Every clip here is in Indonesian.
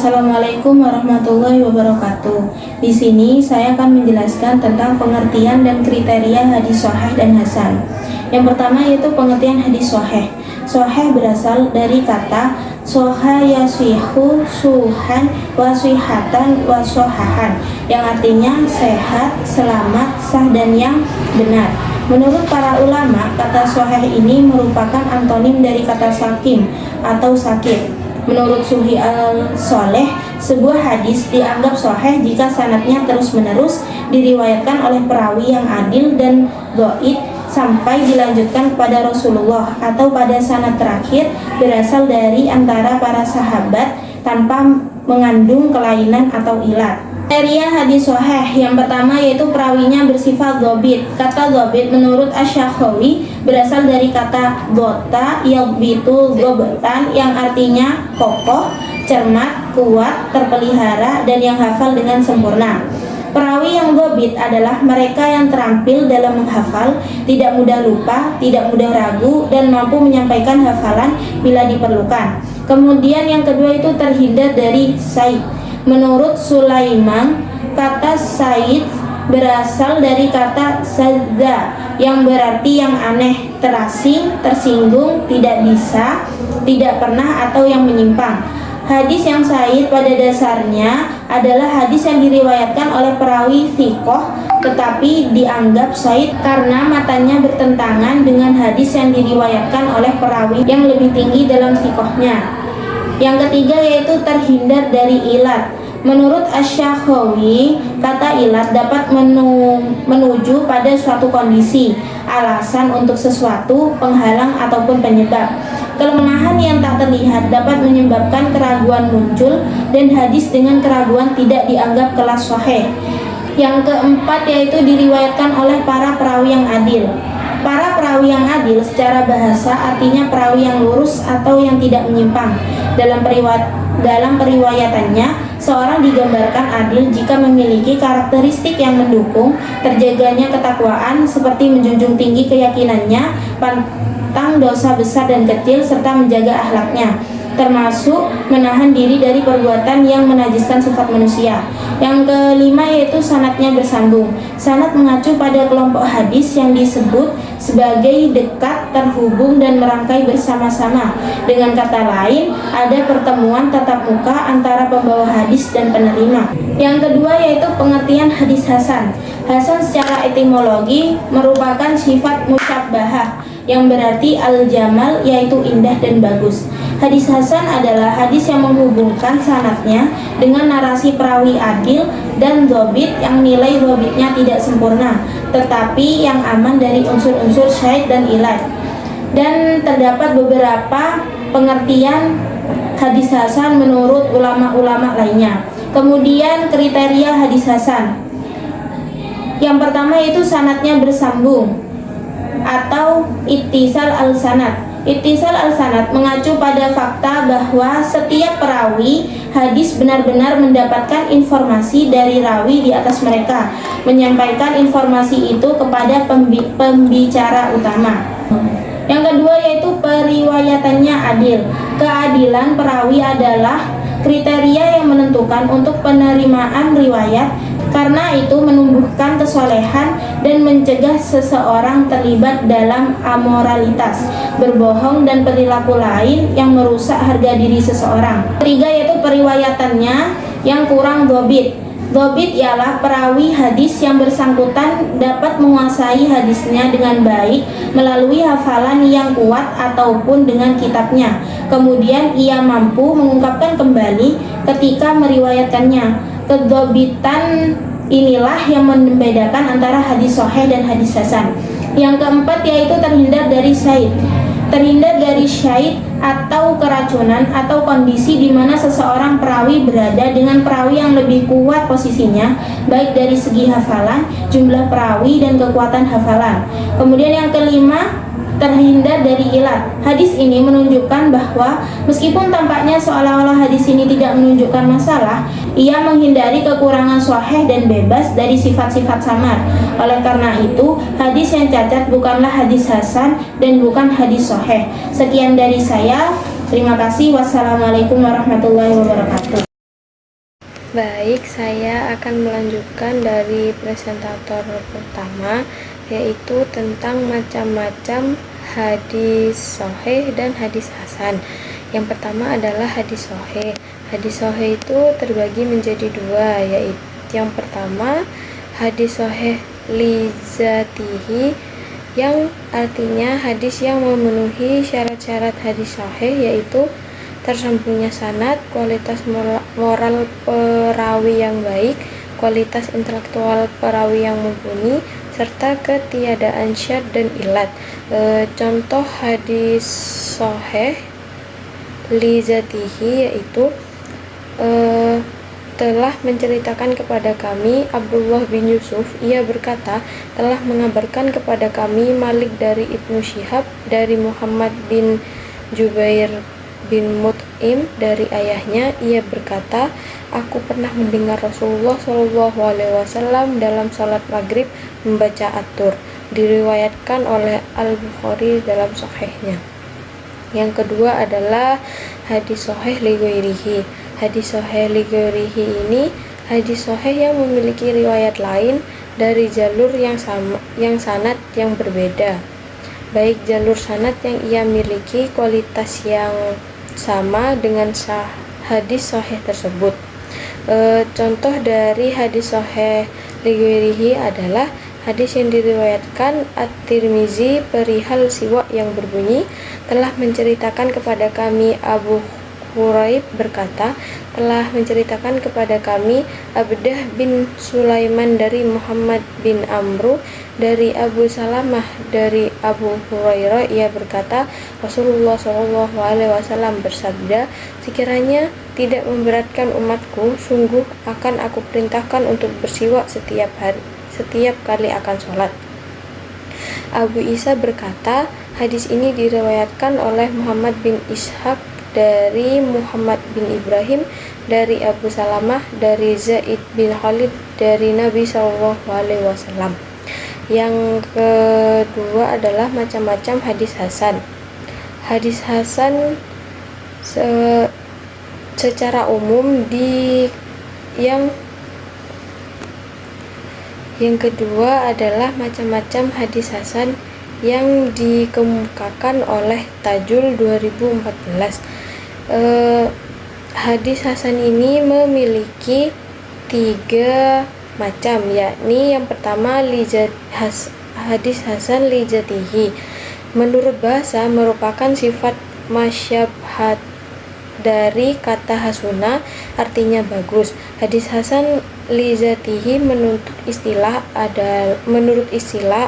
Assalamualaikum warahmatullahi wabarakatuh. Di sini saya akan menjelaskan tentang pengertian dan kriteria hadis sahih dan hasan. Yang pertama yaitu pengertian hadis sahih. Sahih berasal dari kata soha yaswihu suhan wa swihatan wa sohahan, yang artinya sehat, selamat, sah, dan yang benar. Menurut para ulama, kata sahih ini merupakan antonim dari kata sakim atau sakit. Menurut Suhi al-Soleh, sebuah hadis dianggap sahih jika sanadnya terus-menerus diriwayatkan oleh perawi yang adil dan dhaif sampai dilanjutkan kepada Rasulullah, atau pada sanad terakhir berasal dari antara para sahabat tanpa mengandung kelainan atau ilat. Kriteria hadis sahih yang pertama yaitu perawinya bersifat dhabit. Kata dhabit menurut Asy-Syakhawi berasal dari kata dhota yaghbitu dhabtan, yang artinya kokoh, cermat, kuat, terpelihara, dan yang hafal dengan sempurna. Perawi yang dhabit adalah mereka yang terampil dalam menghafal, tidak mudah lupa, tidak mudah ragu, dan mampu menyampaikan hafalan bila diperlukan. Kemudian yang kedua itu terhindar dari said. Menurut Sulaiman, kata said berasal dari kata sadza, yang berarti yang aneh, terasing, tersinggung, tidak bisa, tidak pernah, atau yang menyimpang. Hadis yang said pada dasarnya adalah hadis yang diriwayatkan oleh perawi thiqah tetapi dianggap said karena matanya bertentangan dengan hadis yang diriwayatkan oleh perawi yang lebih tinggi dalam thiqahnya. Yang ketiga yaitu terhindar dari ilat. Menurut Asy-Syakhawi, kata ilat dapat menuju pada suatu kondisi, alasan untuk sesuatu, penghalang ataupun penyebab. Kelemahan yang tak terlihat dapat menyebabkan keraguan muncul, dan hadis dengan keraguan tidak dianggap kelas sahih. Yang keempat yaitu diriwayatkan oleh para perawi yang adil. Para perawi yang adil secara bahasa artinya perawi yang lurus atau yang tidak menyimpang. Dalam periwayatannya, seorang digambarkan adil jika memiliki karakteristik yang mendukung terjaganya ketakwaan, seperti menjunjung tinggi keyakinannya, pantang dosa besar dan kecil, serta menjaga akhlaknya, termasuk menahan diri dari perbuatan yang menajiskan sifat manusia. Yang kelima yaitu sanadnya bersambung. Sanad mengacu pada kelompok hadis yang disebut sebagai dekat, terhubung, dan merangkai bersama-sama. Dengan kata lain, ada pertemuan tatap muka antara pembawa hadis dan penerima. Yang kedua yaitu pengertian hadis hasan. Hasan secara etimologi merupakan sifat musyabbahah yang berarti al-jamal, yaitu indah dan bagus. Hadis hasan adalah hadis yang menghubungkan sanadnya dengan narasi perawi adil dan dhabit yang nilai dhabitnya tidak sempurna, tetapi yang aman dari unsur-unsur syahid dan ilat. Dan terdapat beberapa pengertian hadis hasan menurut ulama-ulama lainnya. Kemudian kriteria hadis hasan. Yang pertama yaitu sanadnya bersambung atau ittisal al-sanad. Ittisal al-sanad mengacu pada fakta bahwa setiap perawi hadis benar-benar mendapatkan informasi dari rawi di atas mereka, menyampaikan informasi itu kepada pembicara utama. Yang kedua yaitu periwayatannya adil. Keadilan perawi adalah kriteria yang menentukan untuk penerimaan riwayat, karena itu menumbuhkan kesolehan dan mencegah seseorang terlibat dalam amoralitas, berbohong, dan perilaku lain yang merusak harga diri seseorang. Ketiga yaitu periwayatannya yang kurang dhabit. Dhabit ialah perawi hadis yang bersangkutan dapat menguasai hadisnya dengan baik melalui hafalan yang kuat ataupun dengan kitabnya. Kemudian ia mampu mengungkapkan kembali ketika meriwayatkannya. Kedhabitan inilah yang membedakan antara hadis sahih dan hadis hasan. Yang keempat yaitu terhindar dari syahid. Terhindar dari syahid atau keracunan atau kondisi di mana seseorang perawi berada dengan perawi yang lebih kuat posisinya, baik dari segi hafalan, jumlah perawi, dan kekuatan hafalan. Kemudian yang kelima, terhindar dari ilat. Hadis ini menunjukkan bahwa meskipun tampaknya seolah-olah hadis ini tidak menunjukkan masalah, ia menghindari kekurangan sahih dan bebas dari sifat-sifat samar. Oleh karena itu, hadis yang cacat bukanlah hadis hasan dan bukan hadis sahih. Sekian dari saya. Terima kasih. Wassalamualaikum warahmatullahi wabarakatuh. Baik, saya akan melanjutkan dari presentator pertama, yaitu tentang macam-macam hadis sahih dan hadis hasan. Yang pertama adalah hadis sahih. Hadis sahih itu terbagi menjadi dua, yaitu yang pertama hadis sahih li zatihi, yang artinya hadis yang memenuhi syarat-syarat hadis sahih, yaitu tersambungnya sanad, kualitas moral perawi yang baik, kualitas intelektual perawi yang mumpuni, serta ketiadaan syad dan ilat. Contoh hadis sahih li zatihi yaitu telah menceritakan kepada kami Abdullah bin Yusuf, ia berkata, telah mengabarkan kepada kami Malik dari Ibnu Syihab, dari Muhammad bin Jubair bin Mut'im dari ayahnya, ia berkata, aku pernah mendengar Rasulullah SAW dalam salat maghrib membaca atur. Diriwayatkan oleh Al-Bukhari dalam sahihnya. Yang kedua adalah hadis sahih li ghairihi. Hadis sahih li ghairihi ini hadis sahih yang memiliki riwayat lain dari jalur yang sama, yang sanad yang berbeda, baik jalur sanad yang ia miliki kualitas yang sama dengan hadis sahih tersebut. Contoh dari hadis sahih li ghairihi adalah hadis yang diriwayatkan At-Tirmizi perihal siwak yang berbunyi, telah menceritakan kepada kami Abu Huraib berkata, telah menceritakan kepada kami Abdah bin Sulaiman dari Muhammad bin Amru dari Abu Salamah dari Abu Hurairah, ia berkata, Rasulullah SAW bersabda, sekiranya tidak memberatkan umatku, sungguh akan aku perintahkan untuk bersiwak setiap kali akan sholat. Abu Isa berkata, hadis ini diriwayatkan oleh Muhammad bin Ishaq dari Muhammad bin Ibrahim dari Abu Salamah dari Zaid bin Khalid dari Nabi SAW. Yang kedua adalah macam-macam hadis hasan. Hadis hasan secara umum yang kedua adalah macam-macam hadis hasan yang dikemukakan oleh Tajul 2014. Hadis hasan ini memiliki 3 macam, yakni yang pertama hadis hasan li zatihi. Menurut bahasa merupakan sifat masyabhat dari kata hasuna, artinya bagus. Hadis hasan li zatihi menurut istilah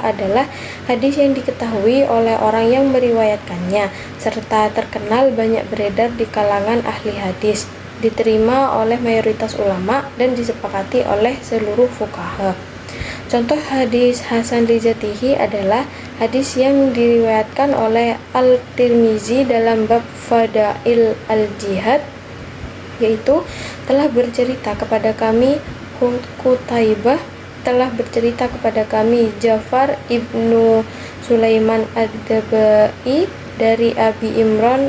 adalah hadis yang diketahui oleh orang yang meriwayatkannya serta terkenal banyak beredar di kalangan ahli hadis, diterima oleh mayoritas ulama dan disepakati oleh seluruh fuqaha. Contoh hadis hasan li zatihi adalah hadis yang diriwayatkan oleh Al-Tirmizi dalam bab Fadail al-Jihad, yaitu telah bercerita kepada kami Qutaibah, telah bercerita kepada kami Ja'far ibnu Sulaiman ad-Dabai dari Abi Imran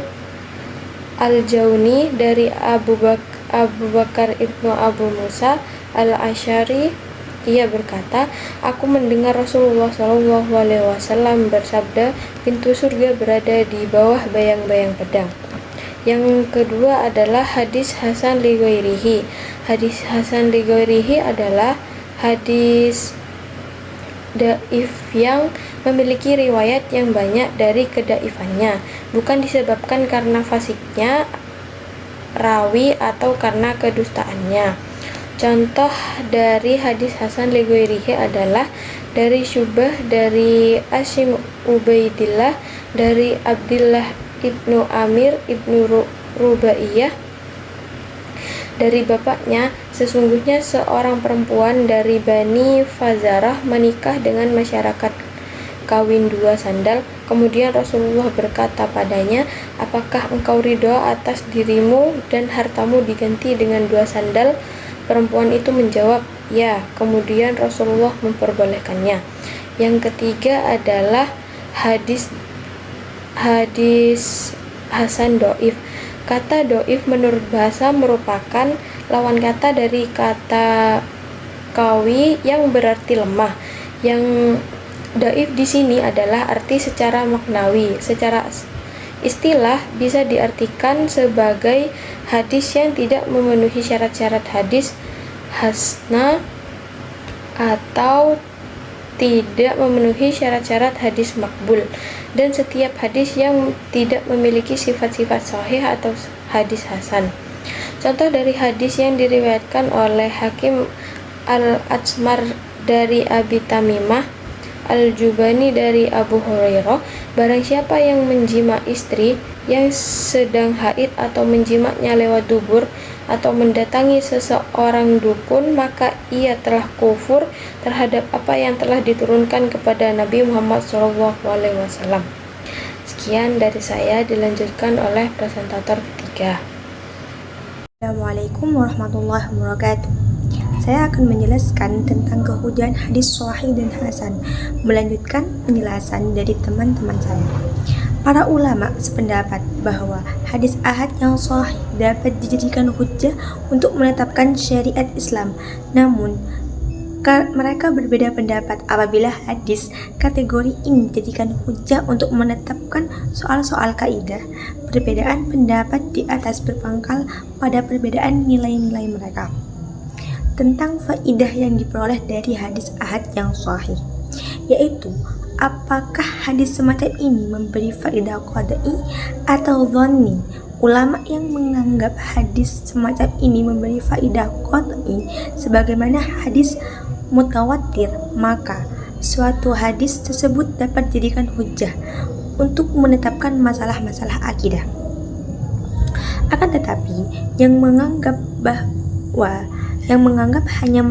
al-Jauni dari Abu Bakar ibnu Abu Musa al-Asy'ari, ia berkata, aku mendengar Rasulullah SAW bersabda, pintu surga berada di bawah bayang-bayang pedang. Yang kedua adalah hadis hasan li ghairihi. Hadis hasan li ghairihi adalah hadis dhaif yang memiliki riwayat yang banyak dari kedaifannya, bukan disebabkan karena fasiknya rawi atau karena kedustaannya. Contoh dari hadis hasan li ghairihi adalah dari Syubah dari Asim Ubaidillah dari Abdillah ibnu Amir ibnu Rubaiyah dari bapaknya, sesungguhnya seorang perempuan dari Bani Fazarah menikah dengan masyarakat kawin 2 sandal. Kemudian Rasulullah berkata padanya, apakah engkau ridho atas dirimu dan hartamu diganti dengan 2 sandal? Perempuan itu menjawab, ya. Kemudian Rasulullah memperbolehkannya. Yang ketiga adalah hadis hasan dhaif. Kata doif menurut bahasa merupakan lawan kata dari kata kawi yang berarti lemah. Yang doif di sini adalah arti secara maknawi. Secara istilah bisa diartikan sebagai hadis yang tidak memenuhi syarat-syarat hadis hasna atau tidak memenuhi syarat-syarat hadis makbul, dan setiap hadis yang tidak memiliki sifat-sifat sahih atau hadis hasan. Contoh dari hadis yang diriwayatkan oleh Hakim Al-Atsmar dari Abi Tamimah Al-Jubani dari Abu Hurairah, barang siapa yang menjima istri yang sedang haid atau menjimaknya lewat dubur atau mendatangi seseorang dukun, maka ia telah kufur terhadap apa yang telah diturunkan kepada Nabi Muhammad SAW. Sekian dari saya, dilanjutkan oleh presentator ketiga. Assalamualaikum warahmatullahi wabarakatuh. Saya akan menjelaskan tentang kehujahan hadis sahih dan hasan, melanjutkan penjelasan dari teman-teman saya. Para ulama sependapat bahwa hadis ahad yang sahih dapat dijadikan hujjah untuk menetapkan syariat Islam. Namun, mereka berbeda pendapat apabila hadis kategori ini dijadikan hujjah untuk menetapkan soal-soal kaidah. Perbedaan pendapat di atas berpangkal pada perbedaan nilai-nilai mereka tentang faidah yang diperoleh dari hadis ahad yang sahih, yaitu apakah hadis semacam ini memberi faedah qad'i atau dhanni. Ulama yang menganggap hadis semacam ini memberi faedah qad'i sebagaimana hadis mutawatir, maka suatu hadis tersebut dapat dijadikan hujjah untuk menetapkan masalah-masalah akidah. Akan tetapi, yang menganggap hanya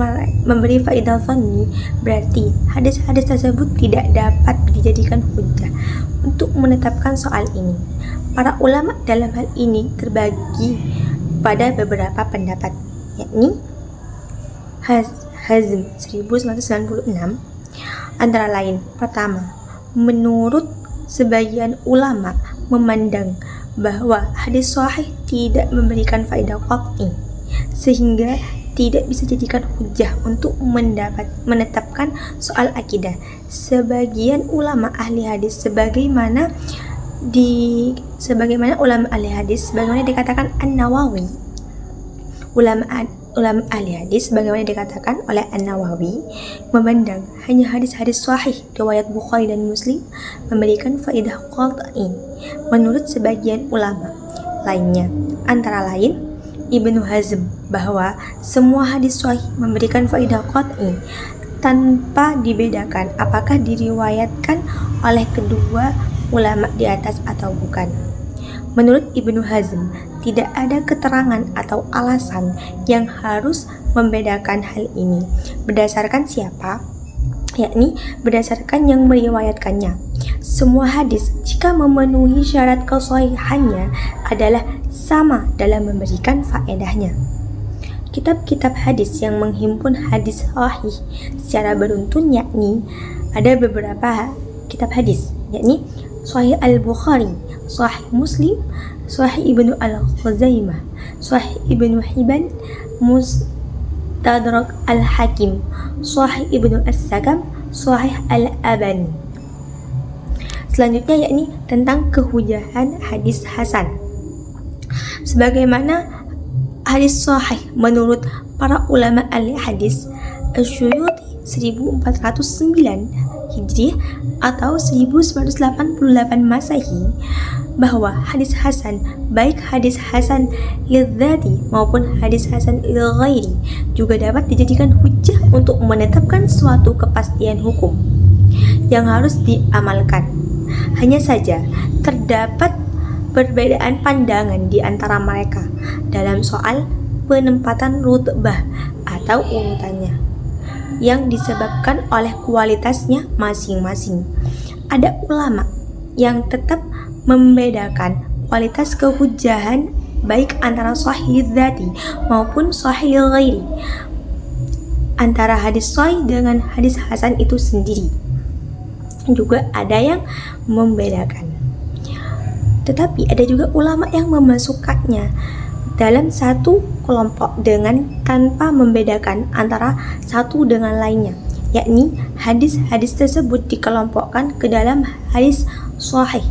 memberi faedah dhanni, berarti hadis-hadis tersebut tidak dapat dijadikan hujjah untuk menetapkan soal ini. Para ulama dalam hal ini terbagi pada beberapa pendapat, yakni Hazm 1996, antara lain: pertama, menurut sebagian ulama memandang bahwa hadis sahih tidak memberikan faedah qat'i sehingga tidak bisa dijadikan hujjah untuk menetapkan soal akidah. Sebagian ulama ahli hadis sebagaimana dikatakan An-Nawawi. Ulama ahli hadis sebagaimana dikatakan oleh An-Nawawi memandang hanya hadis-hadis sahih riwayat Bukhari dan Muslim memberikan faedah qat'i menurut sebagian ulama lainnya, antara lain Ibnu Hazm, bahwa semua hadis sahih memberikan faedah qat'i tanpa dibedakan apakah diriwayatkan oleh kedua ulama di atas atau bukan. Menurut Ibnu Hazm, tidak ada keterangan atau alasan yang harus membedakan hal ini. Berdasarkan siapa? Yakni berdasarkan yang meriwayatkannya. Semua hadis jika memenuhi syarat kesahihannya adalah sama dalam memberikan faedahnya. Kitab-kitab hadis yang menghimpun hadis sahih secara beruntun, yakni ada beberapa kitab hadis, yakni Sahih Al-Bukhari, Sahih Muslim, Sahih Ibnu Al-Khuzaimah, Sahih Ibnu Hibban, Mustadrak Al-Hakim, Sahih Ibnu As-Sakam, Sahih Al-Abani. Selanjutnya yakni tentang kehujahan hadis hasan. Sebagaimana hadis sahih menurut para ulama ahli hadis, Asy-Syuyuti 1409 Hijriah atau 1988 Masehi, bahwa hadis hasan, baik hadis hasan lidzati maupun hadis hasan lil ghairi, juga dapat dijadikan hujjah untuk menetapkan suatu kepastian hukum yang harus diamalkan. Hanya saja terdapat perbedaan pandangan di antara mereka dalam soal penempatan rutbah atau urutannya yang disebabkan oleh kualitasnya masing-masing. Ada ulama yang tetap membedakan kualitas kehujahan baik antara sahih dzati maupun sahih ghairi, antara hadis sahih dengan hadis hasan itu sendiri. Juga ada yang membedakan. Tetapi ada juga ulama yang memasukkannya dalam satu kelompok dengan tanpa membedakan antara satu dengan lainnya, yakni hadis-hadis tersebut dikelompokkan ke dalam hadis sahih.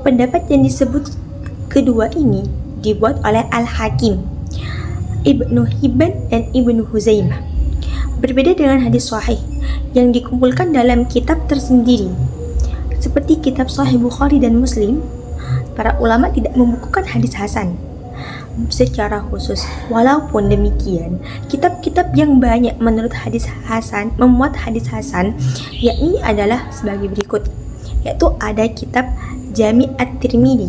Pendapat yang disebut kedua ini dibuat oleh Al-Hakim, Ibnu Hibban dan Ibnu Huzaimah. Berbeda dengan hadis sahih yang dikumpulkan dalam kitab tersendiri seperti kitab Sahih Bukhari dan Muslim, para ulama tidak membukukan hadis hasan secara khusus. Walaupun demikian, kitab-kitab yang banyak menurut hadis hasan memuat hadis hasan yakni adalah sebagai berikut, yaitu ada kitab Jami' at-Tirmidzi,